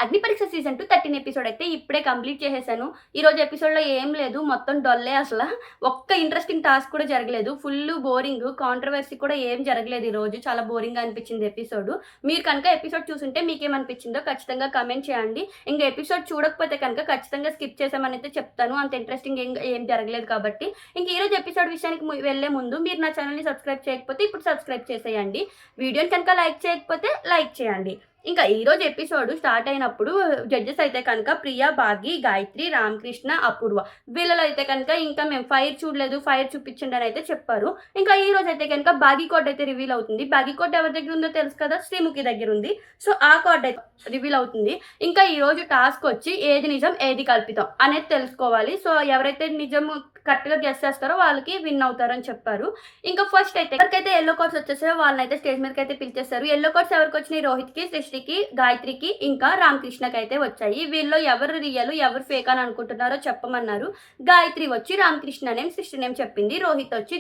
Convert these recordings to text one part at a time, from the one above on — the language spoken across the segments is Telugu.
అగ్ని పరీక్ష సీజన్ 2 13 ఎపిసోడ్ అయితే ఇప్పుడే కంప్లీట్ చేసేసాను. ఈరోజు ఎపిసోడ్‌లో ఏం లేదు. మొత్తం డొల్లే అసల. ఒక్క ఇంట్రెస్టింగ్ టాస్క్ కూడా జరగలేదు. Full boring. కాంట్రోవర్సీ కూడా ఏం జరగలేదు ఈరోజు. చాలా బోరింగ్‌గా అనిపించింది ఎపిసోడు. మీరు కనుక ఎపిసోడ్ చూసుంటే మీకేమనిపించిందో ఖచ్చితంగా కామెంట్ చేయండి. ఇంక ఎపిసోడ్ చూడకపోతే కనుక ఖచ్చితంగా స్కిప్ చేశామనైతే చెప్తాను. అంత ఇంట్రెస్టింగ్ ఏం జరగలేదు కాబట్టి. ఇంక ఈరోజు ఎపిసోడ్ విషయానికి వెళ్ళే ముందు మీరు నా ఛానెల్‌ని సబ్స్క్రైబ్ చేయకపోతే ఇప్పుడు సబ్స్క్రైబ్ చేసేయండి. వీడియోని కనుక లైక్ చేయకపోతే లైక్ చేయండి. ఇంకా ఈరోజు ఎపిసోడ్ స్టార్ట్ అయినప్పుడు జడ్జెస్ అయితే కనుక ప్రియా, భాగి, గాయత్రి, రామకృష్ణ, అపూర్వ వీళ్ళలో అయితే కనుక ఇంకా మేము ఫైర్ చూడలేదు, ఫైర్ చూపించండి అని అయితే చెప్పారు. ఇంకా ఈ రోజు అయితే కనుక భాగి కార్డ్ అయితే రివీల్ అవుతుంది. భాగి కార్డ్ ఎవరి దగ్గర ఉందో తెలుసు కదా, శ్రీముఖి దగ్గర ఉంది. సో ఆ కార్డ్ అయితే రివీల్ అవుతుంది. ఇంకా ఈ రోజు టాస్క్ వచ్చి ఏది నిజం ఏది కల్పితం అనేది తెలుసుకోవాలి. సో ఎవరైతే నిజం కరెక్ట్గా గెస్ చేస్తారో వాళ్ళకి విన్ అవుతారని చెప్పారు. ఇంకా ఫస్ట్ అయితే ఎవరికైతే ఎల్లో కార్డ్స్ వచ్చేసారో వాళ్ళని అయితే స్టేజ్ మీదకి అయితే పిలిచేస్తారు. ఎల్లో కార్డ్స్ ఎవరికి వచ్చినాయి? రోహిత్కి, సృష్టికి, గాయత్రికి ఇంకా రామకృష్ణకి అయితే వచ్చాయి. వీళ్ళు ఎవరు రియల్ ఎవరు ఫేక్ అని అనుకుంటున్నారో చెప్పమన్నారు. గాయత్రి వచ్చి రామకృష్ణ నేమ్, సృష్టి నేమ్ చెప్పింది. రోహిత్ వచ్చి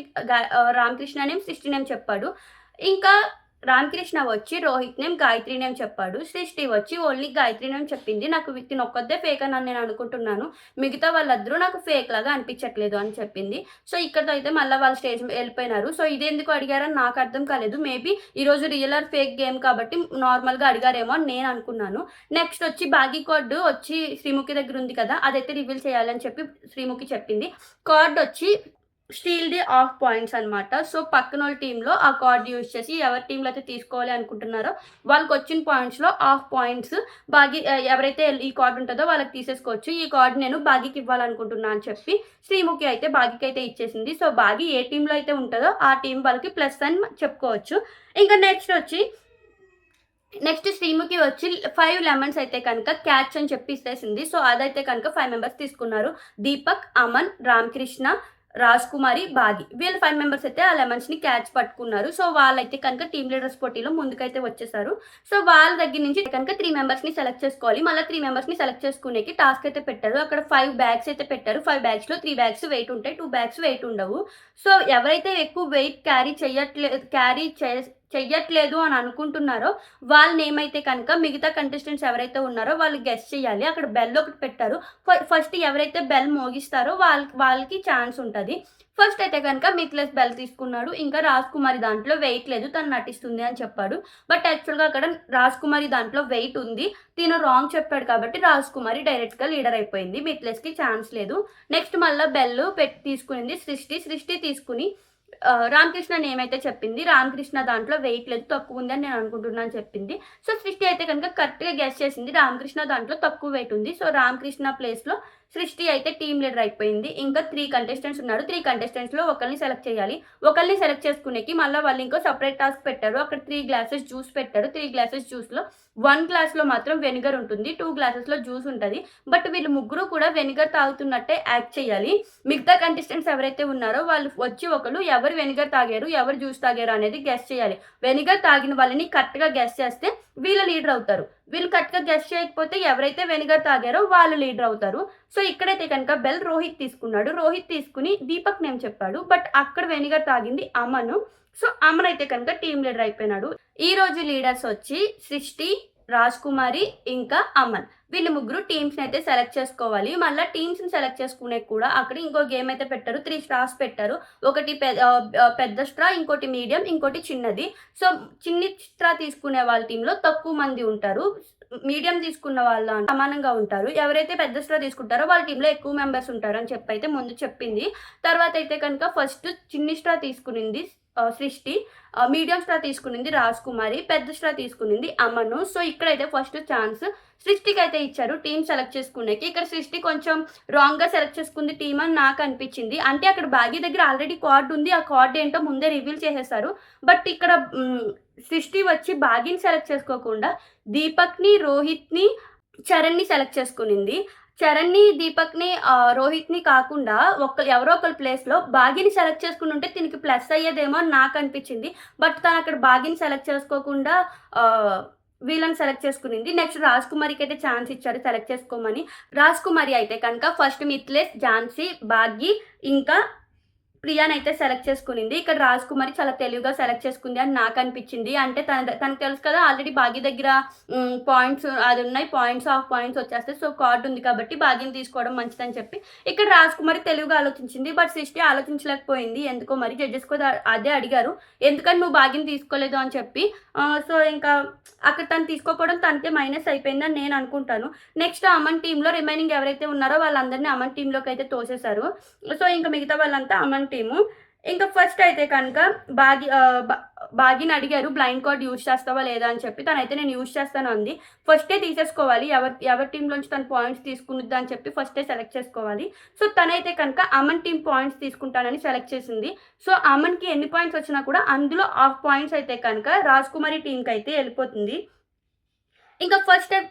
రామకృష్ణ నేమ్, సృష్టి నేమ్ చెప్పాడు. ఇంకా రామకృష్ణ వచ్చి రోహిత్ నేమ్, గాయత్రి నేమ్ చెప్పాడు. సృష్టి వచ్చి ఓన్లీ గాయత్రి నేమ్ చెప్పింది. నాకు తిను ఒక్కదే ఫేక్ అని నేను అనుకుంటున్నాను, మిగతా వాళ్ళందరూ నాకు ఫేక్ లాగా అనిపించట్లేదు అని చెప్పింది. సో ఇక్కడతో అయితే మళ్ళీ వాళ్ళు స్టేజ్ వెళ్ళిపోయినారు. సో ఇదెందుకు అడిగారని నాకు అర్థం కాలేదు. మేబీ ఈరోజు రియల్ ఆర్ ఫేక్ గేమ్ కాబట్టి నార్మల్గా అడిగారేమో అని నేను అనుకున్నాను. నెక్స్ట్ వచ్చి భాగి కార్డు వచ్చి శ్రీముఖి దగ్గర ఉంది కదా, అదైతే రివీల్ చేయాలని చెప్పి శ్రీముఖి చెప్పింది. కార్డ్ వచ్చి స్టీల్‌ది ఆఫ్ పాయింట్స్ అనమాట. సో పక్కనోళ్ళ టీంలో ఆ కార్డ్ యూజ్ చేసి ఎవరి టీంలో అయితే తీసుకోవాలి అనుకుంటున్నారో వాళ్ళకి వచ్చిన పాయింట్స్‌లో ఆఫ్ పాయింట్స్ ఎవరైతే ఈ కార్డ్ ఉంటుందో వాళ్ళకి తీసేసుకోవచ్చు. ఈ కార్డ్ నేను భాగికి ఇవ్వాలనుకుంటున్నా అని చెప్పి శ్రీముఖి అయితే భాగికి అయితే ఇచ్చేసింది. సో భాగి ఏ టీంలో అయితే ఉంటుందో ఆ టీం వాళ్ళకి ప్లస్ అని చెప్పుకోవచ్చు. ఇంకా నెక్స్ట్ శ్రీముఖి వచ్చి 5 లెమన్స్ అయితే కనుక క్యాచ్ అని చెప్పి ఇచ్చేసింది. సో అదైతే కనుక 5 మెంబర్స్ తీసుకున్నారు. దీపక్, అమన్, రామకృష్ణ, రాజ్ కుమారి, భాగి వీళ్ళు 5 మెంబర్స్ అయితే ఆ లెమన్స్ని క్యాచ్ పట్టుకున్నారు. సో వాళ్ళైతే కనుక టీమ్ లీడర్స్ పోటీలో ముందుకైతే వచ్చేసారు. సో వాళ్ళ దగ్గర నుంచి కనుక 3 మెంబర్స్ని సెలెక్ట్ చేసుకోవాలి. మళ్ళీ 3 మెంబర్స్ని సెలెక్ట్ చేసుకునేకి టాస్క్ అయితే పెట్టారు. అక్కడ 5 బ్యాగ్స్ అయితే పెట్టారు. 5 బ్యాగ్స్లో 3 బ్యాగ్స్ వెయిట్ ఉంటాయి, 2 బ్యాగ్స్ వెయిట్ ఉండవు. సో ఎవరైతే ఎక్కువ వెయిట్ క్యారీ చెయ్యట్లేదు అని అనుకుంటున్నారో వాళ్ళ నేమ్ అయితే కనుక మిగతా కంటెస్టెంట్స్ ఎవరైతే ఉన్నారో వాళ్ళు గెస్ చేయాలి. అక్కడ బెల్ ఒకటి పెట్టారు. ఫస్ట్ ఎవరైతే బెల్ మోగిస్తారో వాళ్ళకి ఛాన్స్ ఉంటుంది. ఫస్ట్ అయితే కనుక మిథిలేష్ బెల్ తీసుకున్నాడు. ఇంకా రాజ్ కుమారి దాంట్లో వెయిట్ లేదు, తను నటిస్తుంది అని చెప్పాడు. బట్ యాక్చువల్గా అక్కడ రాజ్ కుమారి దాంట్లో వెయిట్ ఉంది. తిను రాంగ్ చెప్పాడు కాబట్టి రాజ్ కుమారి డైరెక్ట్గా లీడర్ అయిపోయింది. మిథిలేష్కి ఛాన్స్ లేదు. నెక్స్ట్ మళ్ళీ బెల్ తీసుకునింది సృష్టి తీసుకుని రామకృష్ణ ఏమైతే చెప్పింది. రామకృష్ణ దాంట్లో వెయిట్ లేదు, తక్కువ ఉంది అని నేను అనుకుంటున్నాను చెప్పింది. సో సృష్టి అయితే కనుక కరెక్ట్గా గెస్ చేసింది. రామకృష్ణ దాంట్లో తక్కువ వెయిట్ ఉంది. సో రామకృష్ణ ప్లేస్లో సృష్టి అయితే టీమ్ లీడర్ అయిపోయింది. ఇంకా 3 కంటెస్టెంట్స్ ఉన్నారు. 3 కంటెస్టెంట్స్లో ఒకరిని సెలెక్ట్ చేయాలి. ఒకరిని సెలెక్ట్ చేసుకునేకి మళ్ళీ వాళ్ళు ఇంకో సపరేట్ టాస్క్ పెట్టారు. అక్కడ 3 గ్లాసెస్ జ్యూస్ పెట్టారు. 3 గ్లాసెస్ జ్యూస్లో 1 గ్లాస్లో మాత్రం వెనిగర్ ఉంటుంది, 2 గ్లాసెస్లో జ్యూస్ ఉంటుంది. బట్ వీళ్ళు ముగ్గురు కూడా వెనిగర్ తాగుతున్నట్టే యాక్ట్ చేయాలి. మిగతా కంటెస్టెంట్స్ ఎవరైతే ఉన్నారో వాళ్ళు వచ్చి ఒకరు ఎవరు వెనిగర్ తాగారు ఎవరు జ్యూస్ తాగారు అనేది గెస్ చేయాలి. వెనిగర్ తాగిన వాళ్ళని కరెక్ట్గా గెస్ చేస్తే వీళ్ళు లీడర్ అవుతారు. వీళ్ళు కరెక్ట్గా గెస్ చేయకపోతే ఎవరైతే వెనిగర్ తాగారో వాళ్ళు లీడర్ అవుతారు. సో ఇక్కడైతే కనుక బెల్ రోహిత్ తీసుకున్నాడు. రోహిత్ తీసుకుని దీపక్ నేమ్ చెప్పాడు. బట్ అక్కడ వెనిగర్ తాగింది అమను. సో అమన్ అయితే కనుక టీమ్ లీడర్ అయిపోయినాడు. ఈ రోజు లీడర్స్ వచ్చి సృష్టి, రాజ్ కుమారి ఇంకా అమన్ వీళ్ళు ముగ్గురు టీమ్స్ని అయితే సెలెక్ట్ చేసుకోవాలి. మళ్ళీ టీమ్స్ని సెలెక్ట్ చేసుకునే కూడా అక్కడ ఇంకో గేమ్ అయితే పెట్టారు. 3 స్ట్రాస్ పెట్టారు. ఒకటి పెద్ద స్ట్రా, ఇంకోటి మీడియం, ఇంకోటి చిన్నది. సో చిన్ని స్ట్రా తీసుకునే వాళ్ళ టీంలో తక్కువ మంది ఉంటారు. మీడియం తీసుకున్న వాళ్ళ సమానంగా ఉంటారు. ఎవరైతే పెద్ద స్ట్రా తీసుకుంటారో వాళ్ళ టీంలో ఎక్కువ మెంబర్స్ ఉంటారు అని చెప్పి అయితే ముందు చెప్పింది. తర్వాత అయితే కనుక ఫస్ట్ చిన్ని స్ట్రా తీసుకునింది సృష్టి, మీడియం స్ట్రా తీసుకునింది రాజ్ కుమారి, పెద్ద స్ట్రా తీసుకునింది అమను. సో ఇక్కడైతే ఫస్ట్ ఛాన్స్ సృష్టికి అయితే ఇచ్చారు టీం సెలెక్ట్ చేసుకునేకి. ఇక్కడ సృష్టి కొంచెం రాంగ్గా సెలెక్ట్ చేసుకుంది టీం అని నాకు అనిపించింది. అంటే అక్కడ భాగ్య దగ్గర ఆల్రెడీ కార్డ్ ఉంది, ఆ కార్డ్ ఏంటో ముందే రివీల్ చేసేసారు. బట్ ఇక్కడ సృష్టి వచ్చి భాగ్యని సెలెక్ట్ చేసుకోకుండా దీపక్ని, రోహిత్ని, చరణ్ని సెలెక్ట్ చేసుకునింది. చరణ్ని, దీపక్ని, రోహిత్ని కాకుండా ఎవరో ఒకరి ప్లేస్లో భాగ్యని సెలెక్ట్ చేసుకుని ఉంటే దీనికి ప్లస్ అయ్యేదేమో అని నాకు అనిపించింది. బట్ తను అక్కడ భాగ్యని సెలెక్ట్ చేసుకోకుండా వీళ్ళని సెలెక్ట్ చేసుకునింది. నెక్స్ట్ రాజ్ కుమారికి అయితే ఛాన్స్ ఇచ్చారు సెలెక్ట్ చేసుకోమని. రాజ్ కుమారి అయితే కనుక ఫస్ట్ మిథిలేష్, ఝాన్సీ, భాగ్య ఇంకా ప్రియానైతే సెలెక్ట్ చేసుకునింది. ఇక్కడ రాజ్‌కుమారి చాలా తెలివిగా సెలెక్ట్ చేసుకుంది అని నాకనిపిచ్చింది. అంటే తనకు తెలుసు కదా! ఆల్రెడీ భాగ్య దగ్గర పాయింట్స్ అదున్నాయి. పాయింట్స్, హాఫ్ పాయింట్స్ వచ్చేస్తాయి. సో, కార్డ్ ఉంది కాబట్టి భాగ్యని తీసుకోవడం మంచిదని చెప్పి ఇక్కడ రాజ్‌కుమారి తెలివిగా ఆలోచించింది. బట్ సృష్టి ఆలోచించలేకపోయింది. ఎందుకో మరి జడ్జెస్ కూడా అదే అడిగారు. ఎందుకని నువ్వు భాగ్యని తీసుకోలేదు అని చెప్పి. సో, ఇంకా అక్కడ తను తీసుకోకపోవడం తనకే మైనస్ అయిపోయిందని నేను అనుకుంటాను. నెక్స్ట్ అమన్ టీమ్‌లో రిమైనింగ్ ఎవరైతే ఉన్నారో వాళ్ళందరిని అమన్ టీమ్‌లోకైతే తోసేశారు. సో, ఇంక మిగతా వాళ్ళంతా అమన్ టీము. ఇంకా ఫస్ట్ అయితే కనుక భాగ్యని అడిగారు బ్లైండ్ కార్డ్ యూజ్ చేస్తావా లేదా అని చెప్పి. తనైతే నేను యూజ్ చేస్తాను అంది. ఫస్టే తీసేసుకోవాలి. ఎవరి టీమ్‌లోంచి తను పాయింట్స్ తీసుకునిద్దా అని చెప్పి ఫస్టే సెలెక్ట్ చేసుకోవాలి. సో, తనైతే కనుక అమన్ టీమ్ పాయింట్స్ తీసుకుంటానని సెలెక్ట్ చేసింది. సో, అమన్‌కి ఎన్ని పాయింట్స్ వచ్చినా కూడా అందులో హాఫ్ పాయింట్స్ అయితే కనుక రాజ్‌కుమారి టీమ్‌కైతే ఎళ్ళిపోతుంది. ఇంకా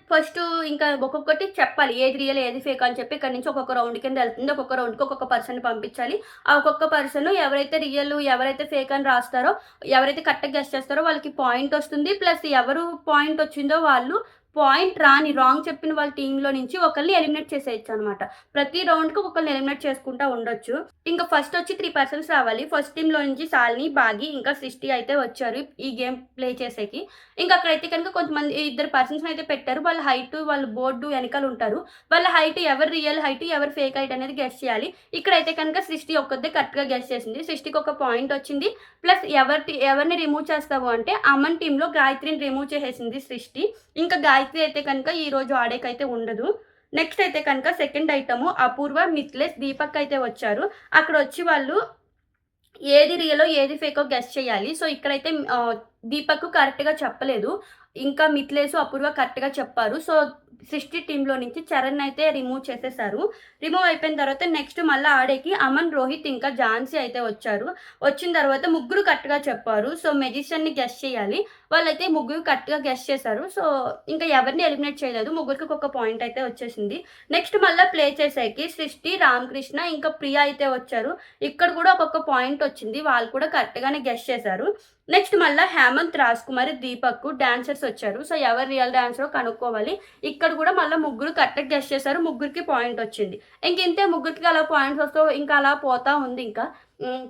ఫస్ట్ ఇంకా ఒక్కొక్కటి చెప్పాలి. ఏది రియల్, ఏది ఫేక్ అని చెప్పి ఇక్కడి నుంచి ఒక్కొక్క రౌండ్ కింద ఎళ్తుంది. ఒక్కొక్క రౌండ్‌కి ఒక్కొక్క పర్సన్‌ని పంపించాలి. ఆ ఒక్కొక్క పర్సన్ ఎవరైతే రియల్, ఎవరైతే ఫేక్ అని రాస్తారో, ఎవరైతే కరెక్ట్‌గా గెస్ చేస్తారో వాళ్ళకి పాయింట్ వస్తుంది. ప్లస్ ఎవరు పాయింట్ వచ్చిందో వాళ్ళు రాంగ్ చెప్పిన వాళ్ళ టీమ్‌లో నుంచి ఒకళ్ళని ఎలిమినేట్ చేసేయొచ్చనమాట. ప్రతి రౌండ్‌కి ఒక్కొక్కళ్ళని ఎలిమినేట్ చేసుకుంటా ఉండొచ్చు. ఇంకా ఫస్ట్ వచ్చి 3 పర్సన్స్ రావాలి. ఫస్ట్ టీమ్‌లో నుంచి శాలిని, భాగి ఇంకా సృష్టి అయితే వచ్చారు ఈ గేమ్ ప్లే చేసేకి. ఇంకా అక్కడైతే కనుక కొంతమంది 2 పర్సన్స్‌ని అయితే పెట్టారు. వాళ్ళ హైట్, వాళ్ళ బోర్డు వెనకాల ఉంటారు. వాళ్ళ హైట్ ఎవరు రియల్ హైట్, ఎవరు ఫేక్ హైట్ అనేది గెస్ చేయాలి. ఇక్కడైతే కనుక సృష్టి ఒక్కతే కరెక్ట్‌గా గెస్ చేసింది. సృష్టికి ఒక పాయింట్ వచ్చింది. ప్లస్ ఎవరిని రిమూవ్ చేస్తావు అంటే అమన్ టీమ్‌లో గాయత్రిని రిమూవ్ చేసేసింది సృష్టి. ఇంకా గాయత్రి అయితే కనుక ఈరోజు ఆడేకైతే ఉండదు. నెక్స్ట్ అయితే కనుక సెకండ్ ఐటము అపూర్వ, మిథిలేష్, దీపక్ అయితే వచ్చారు. అక్కడొచ్చి వాళ్ళు ఏది రియలో, ఏది ఫేకో గెస్ చేయాలి. సో, ఇక్కడైతే దీపక్ కరెక్ట్‌గా చెప్పలేదు. ఇంకా మిథిలేష్, అపూర్వ కరెక్ట్‌గా చెప్పారు. సో, సృష్టి టీమ్‌లో నుంచి చరణ్ అయితే రిమూవ్ చేసేశారు. రిమూవ్ అయిపోయిన తర్వాత నెక్స్ట్ మళ్ళా ఆడేకి అమన్, రోహిత్ ఇంకా ఝాన్సీ అయితే వచ్చారు. వచ్చిన తర్వాత ముగ్గురు కరెక్ట్‌గా చెప్పారు. సో, మెజిషియన్‌ని గెస్ చేయాలి. వాళ్ళైతే ముగ్గురు కరెక్ట్‌గా గెస్ చేశారు. సో, ఇంకా ఎవరిని ఎలిమినేట్ చేయలేదు. ముగ్గురికి ఒక్కొక్క పాయింట్ అయితే వచ్చేసింది. నెక్స్ట్ మళ్ళా ప్లే చేసేకి సృష్టి, రామకృష్ణ ఇంకా ప్రియ అయితే వచ్చారు. ఇక్కడ కూడా ఒక్కొక్క పాయింట్ వచ్చింది. వాళ్ళు కూడా కరెక్ట్‌గానే గెస్ చేశారు. నెక్స్ట్ మళ్ళా హేమంత్, రాజ్‌కుమారి, దీపక్ డాన్సర్స్ వచ్చారు. సో, ఎవరు రియల్ డాన్సరో కనుక్కోవాలి. ఇక్కడ కూడా మళ్ళా ముగ్గురు కరెక్ట్‌గా గెస్ చేశారు. ముగ్గురికి పాయింట్ వచ్చింది. ఇంతే ముగ్గురికి అలా పాయింట్స్ వస్తూ ఇంకా అలా పోతా ఉంది ఇంకా.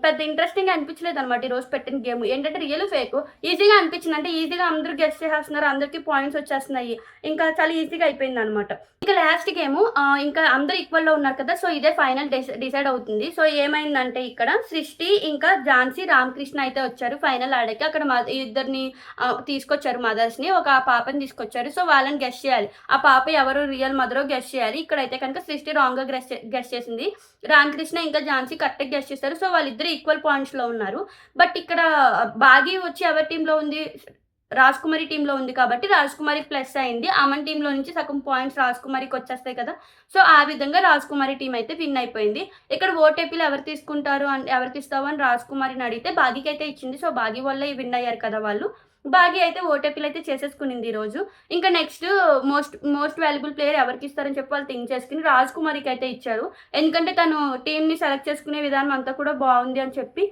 పెద్ద ఇంట్రెస్టింగ్‌గా అనిపించలేదనమాట ఈరోజు పెట్టిన గేమ్. ఏంటంటే రియల్, ఫేకు ఈజీగా అనిపించింది. అంటే ఈజీగా అందరూ గెస్ చేసేస్తున్నారు. అందరికి పాయింట్స్ వచ్చేస్తున్నాయి. ఇంకా చాలా ఈజీగా అయిపోయిందనమాట. ఇంకా లాస్ట్ గేము ఇంకా అందరూ ఈక్వల్‌లో ఉన్నారు కదా! సో, ఇదే ఫైనల్ డిసైడ్ అవుతుంది. సో, ఏమైందంటే ఇక్కడ సృష్టి ఇంకా ఝాన్సీ, రామకృష్ణ అయితే వచ్చారు ఫైనల్ ఆడేకి. అక్కడ ఇద్దరిని తీసుకొచ్చారు మదర్స్‌ని. ఒక పాపని తీసుకొచ్చారు. సో, వాళ్ళని గెస్ చేయాలి. ఆ పాప ఎవరు రియల్ మదరో గెస్ చేయాలి. ఇక్కడైతే కనుక సృష్టి రాంగ్‌గా గెస్ చేసింది. రామకృష్ణ ఇంకా ఝాన్సీ కరెక్ట్‌గా గెస్ చేశారు. సో, వాళ్ళిద్దరూ ఈక్వల్ పాయింట్స్‌లో ఉన్నారు. బట్ ఇక్కడ బాగి వచ్చి ఎవరి టీమ్‌లో ఉంది? రాజ్‌కుమారి టీమ్‌లో ఉంది కాబట్టి రాజ్‌కుమారికి ప్లస్ అయింది. అమన్ టీమ్‌లో నుంచి సగం పాయింట్స్ రాజ్‌కుమారికొచ్చేస్తాయి కదా! సో, ఆ విధంగా రాజ్‌కుమారి టీమ్ అయితే విన్ అయిపోయింది. ఇక్కడ ఓటీపీలు ఎవరు తీసుకుంటారు ఎవరికిస్తావు అని రాజ్‌కుమారిని అడిగితే బాగీకైతే ఇచ్చింది. సో, బాగీ వల్లే విన్ అయ్యారు కదా వాళ్ళు. బాగీ అయితే ఓటీపీలు అయితే చేసేసుకునింది ఈరోజు. ఇంకా నెక్స్ట్ మోస్ట్ వాల్యుబుల్ ప్లేయర్ ఎవరికిస్తారని చెప్పి వాళ్ళు థింక్ చేసుకొని రాజ్‌కుమారికి అయితే ఇచ్చారు. ఎందుకంటే తను టీమ్‌ని సెలెక్ట్ చేసుకునే విధానం అంతా కూడా బావుంది అని చెప్పి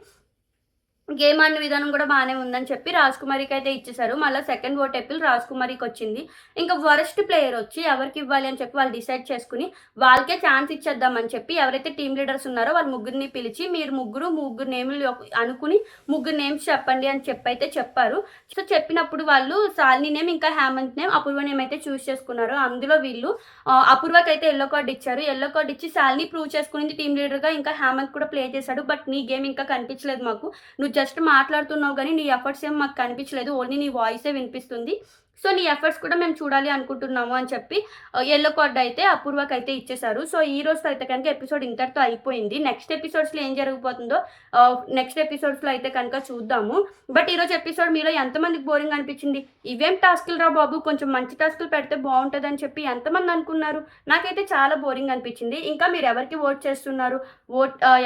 గేమ్ ఆడిన విధానం కూడా బానే ఉందని చెప్పి రాజ్‌కుమారికైతే ఇచ్చేసారు. మళ్ళా సెకండ్ ఓటేపిల్ రాజ్‌కుమారికొచ్చింది. ఇంకా వరస్ట్ ప్లేయర్ వచ్చి ఎవరికివ్వాలి అని చెప్పి వాళ్ళు డిసైడ్ చేసుకొని, వాళ్ళకే ఛాన్స్ ఇచ్చేద్దామని చెప్పి ఎవరైతే టీమ్ లీడర్స్ ఉన్నారో వాళ్ళ ముగ్గురిని పిలిచి, మీరు ముగ్గురు నేములు అనుకుని ముగ్గురు నేమ్స్ చెప్పండి అని చెప్పైతే చెప్పారు. సో, చెప్పినప్పుడు వాళ్ళు శాలిని నేమ్, ఇంకా హేమంత్ నేమ్, అపూర్వ నేమ్ అయితే చూస్ చేసుకున్నారు. అందులో వీళ్ళు అపూర్వకైతే యెల్లో కార్డ్ ఇచ్చారు. యెల్లో కార్డ్ ఇచ్చి శాలిని ప్రూవ్ చేసుకునింది టీమ్ లీడర్‌గా. ఇంకా హేమంత్ కూడా ప్లే చేశాడు. బట్ నీ గేమ్ ఇంకా కనిపించలేదు మాకు. నువ్వు జస్ట్ మాట్లాడుతున్నావు గానీ, నీ ఎఫర్ట్స్ ఏం మాకు కనిపించలేదు. ఓన్లీ నీ వాయిసే వినిపిస్తుంది. సో, నీ ఎఫర్ట్స్ కూడా మేము చూడాలి అనుకుంటున్నాము అని చెప్పి యెల్లో కార్డ్ అయితే అపూర్వకైతే ఇచ్చేశారు. సో, ఈ రోజుతో అయితే కనుక ఎపిసోడ్ ఇంతటితో అయిపోయింది. నెక్స్ట్ ఎపిసోడ్స్‌లో ఏం జరగబోతుందో నెక్స్ట్ ఎపిసోడ్స్‌లో అయితే కనుక చూద్దాము. బట్ ఈరోజు ఎపిసోడ్ మీలో ఎంతమందికి బోరింగ్ అనిపించింది? ఇవేం టాస్కులురా బాబు! కొంచెం మంచి టాస్కులు పెడితే బావుంటదని చెప్పి ఎంతమంది అనుకున్నారు? నాకైతే చాలా బోరింగ్ అనిపించింది. ఇంకా మీరు ఎవరికి ఓట్ చేస్తున్నారు?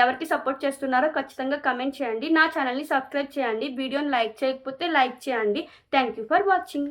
ఎవరికి సపోర్ట్ చేస్తున్నారో ఖచ్చితంగా కమెంట్ చేయండి. నా ఛానల్‌ని సబ్స్క్రైబ్ చేయండి. వీడియోని లైక్ చేయకపోతే లైక్ చేయండి. Thank you for watching.